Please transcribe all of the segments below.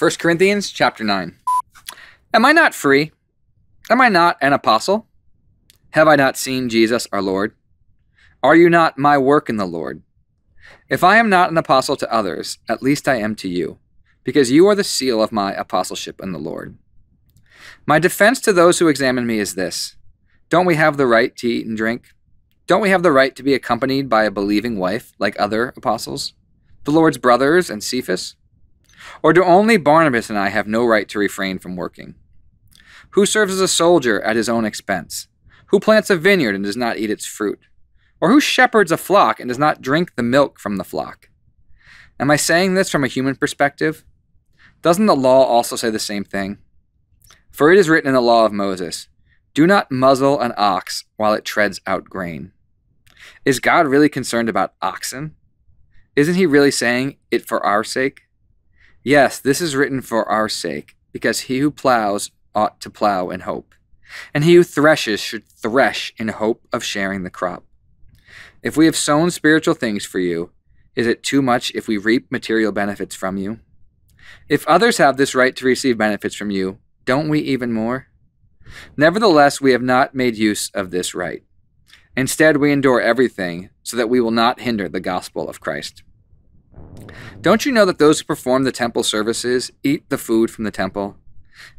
1 Corinthians chapter 9. Am I not free? Am I not an apostle? Have I not seen Jesus our Lord? Are you not my work in the Lord? If I am not an apostle to others, at least I am to you, because you are the seal of my apostleship in the Lord. My defense to those who examine me is this: don't we have the right to eat and drink? Don't we have the right to be accompanied by a believing wife like other apostles, the Lord's brothers and Cephas? Or do only Barnabas and I have no right to refrain from working? Who serves as a soldier at his own expense? Who plants a vineyard and does not eat its fruit? Or who shepherds a flock and does not drink the milk from the flock? Am I saying this from a human perspective? Doesn't the law also say the same thing? For it is written in the law of Moses, "Do not muzzle an ox while it treads out grain." Is God really concerned about oxen? Isn't he really saying it for our sake? Yes, this is written for our sake, because he who plows ought to plow in hope, and he who threshes should thresh in hope of sharing the crop. If we have sown spiritual things for you, is it too much if we reap material benefits from you? If others have this right to receive benefits from you, don't we even more? Nevertheless, we have not made use of this right. Instead, we endure everything so that we will not hinder the gospel of Christ. Don't you know that those who perform the temple services eat the food from the temple,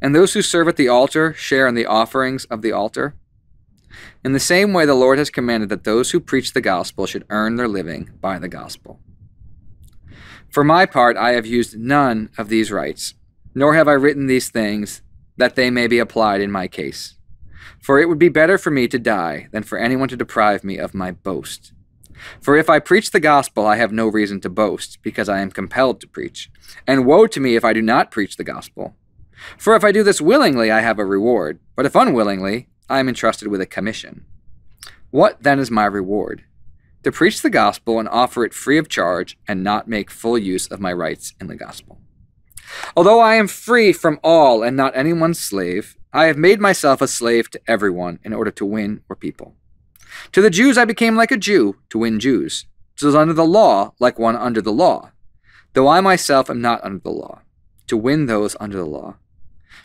and those who serve at the altar share in the offerings of the altar? In the same way, the Lord has commanded that those who preach the gospel should earn their living by the gospel. For my part, I have used none of these rights, nor have I written these things that they may be applied in my case. For it would be better for me to die than for anyone to deprive me of my boast. For if I preach the gospel, I have no reason to boast, because I am compelled to preach. And woe to me if I do not preach the gospel. For if I do this willingly, I have a reward, but if unwillingly, I am entrusted with a commission. What then is my reward? To preach the gospel and offer it free of charge, and not make full use of my rights in the gospel. Although I am free from all and not anyone's slave, I have made myself a slave to everyone in order to win more people. To the Jews I became like a Jew to win Jews. To those under the law, like one under the law, though I myself am not under the law, to win those under the law.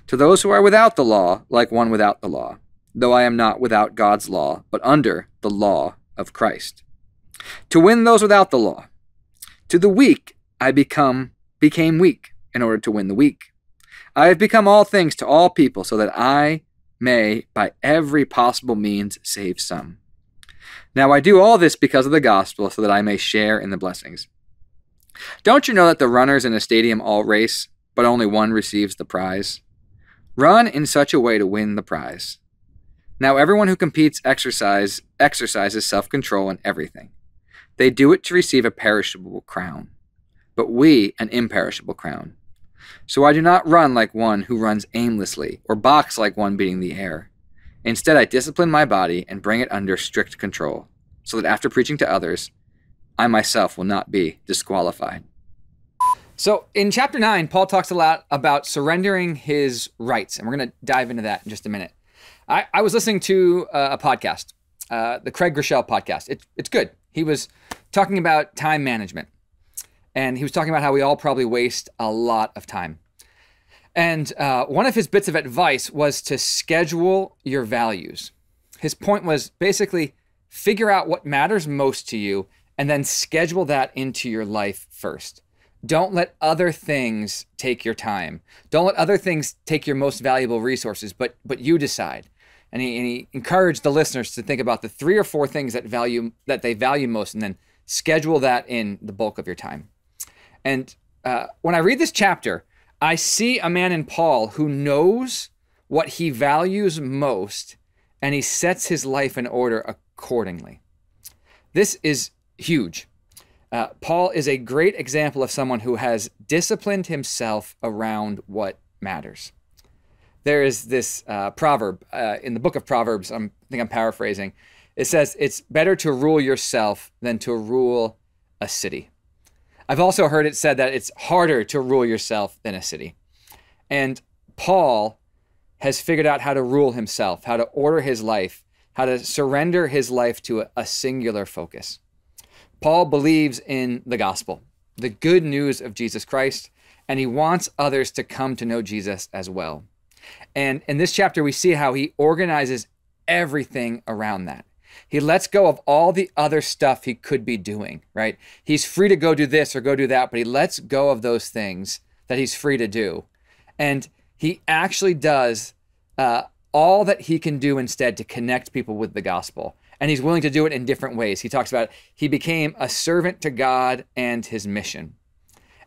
To those who are without the law, like one without the law, though I am not without God's law, but under the law of Christ, to win those without the law. To the weak I became weak in order to win the weak. I have become all things to all people so that I may by every possible means save some. Now I do all this because of the gospel, so that I may share in the blessings. Don't you know that the runners in a stadium all race, but only one receives the prize? Run in such a way to win the prize. Now everyone who competes exercises self-control in everything. They do it to receive a perishable crown, but we an imperishable crown. So I do not run like one who runs aimlessly, or box like one beating the air. Instead, I discipline my body and bring it under strict control, so that after preaching to others, I myself will not be disqualified. So in chapter 9, Paul talks a lot about surrendering his rights, and we're going to dive into that in just a minute. I was listening to a podcast, the Craig Groeschel podcast. It's good. He was talking about time management, and he was talking about how we all probably waste a lot of time. And one of his bits of advice was to schedule your values. His point was basically figure out what matters most to you and then schedule that into your life first. Don't let other things take your time. Don't let other things take your most valuable resources, but you decide. And he encouraged the listeners to think about the 3 or 4 things that they value most, and then schedule that in the bulk of your time. And when I read this chapter, I see a man in Paul who knows what he values most, and he sets his life in order accordingly. This is huge. Paul is a great example of someone who has disciplined himself around what matters. There is this proverb in the book of Proverbs, I think I'm paraphrasing. It says, it's better to rule yourself than to rule a city. I've also heard it said that it's harder to rule yourself than a city. And Paul has figured out how to rule himself, how to order his life, how to surrender his life to a singular focus. Paul believes in the gospel, the good news of Jesus Christ, and he wants others to come to know Jesus as well. And in this chapter, we see how he organizes everything around that. He lets go of all the other stuff he could be doing, right? He's free to go do this or go do that, but he lets go of those things that he's free to do. And he actually does all that he can do instead to connect people with the gospel. And he's willing to do it in different ways. He talks about he became a servant to God and his mission.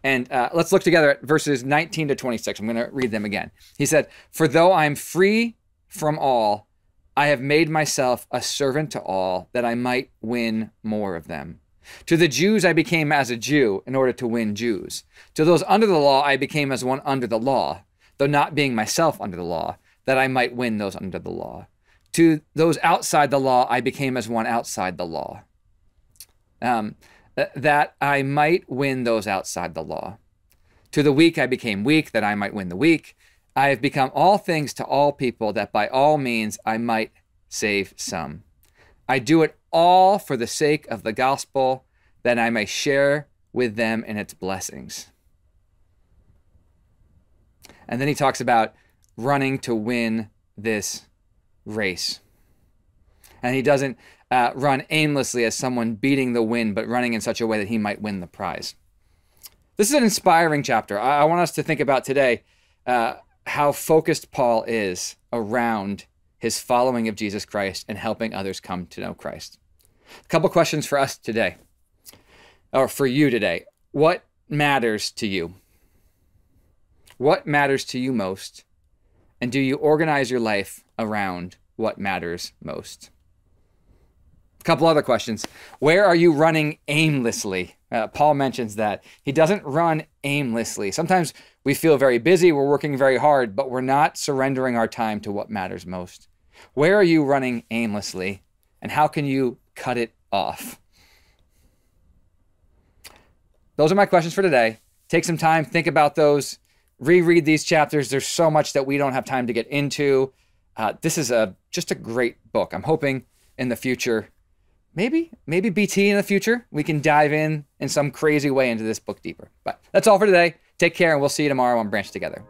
And let's look together at verses 19 to 26. I'm going to read them again. He said, "For though I am free from all, I have made myself a servant to all, that I might win more of them. To the Jews I became as a Jew in order to win Jews. To those under the law I became as one under the law, though not being myself under the law, that I might win those under the law. To those outside the law I became as one outside the law, that I might win those outside the law. To the weak I became weak, that I might win the weak. I have become all things to all people, that by all means I might save some. I do it all for the sake of the gospel, that I may share with them in its blessings." And then he talks about running to win this race. And he doesn't run aimlessly as someone beating the wind, but running in such a way that he might win the prize. This is an inspiring chapter. I want us to think about today how focused Paul is around his following of Jesus Christ and helping others come to know Christ. A couple questions for us today, or for you today. What matters to you? What matters to you most? And do you organize your life around what matters most? A couple other questions. Where are you running aimlessly? Paul mentions that. He doesn't run aimlessly. Sometimes we feel very busy, we're working very hard, but we're not surrendering our time to what matters most. Where are you running aimlessly, and how can you cut it off? Those are my questions for today. Take some time, think about those, reread these chapters. There's so much that we don't have time to get into. This is just a great book. I'm hoping in the future, maybe BT in the future, we can dive in some crazy way into this book deeper. But that's all for today. Take care, and we'll see you tomorrow on Branch Together.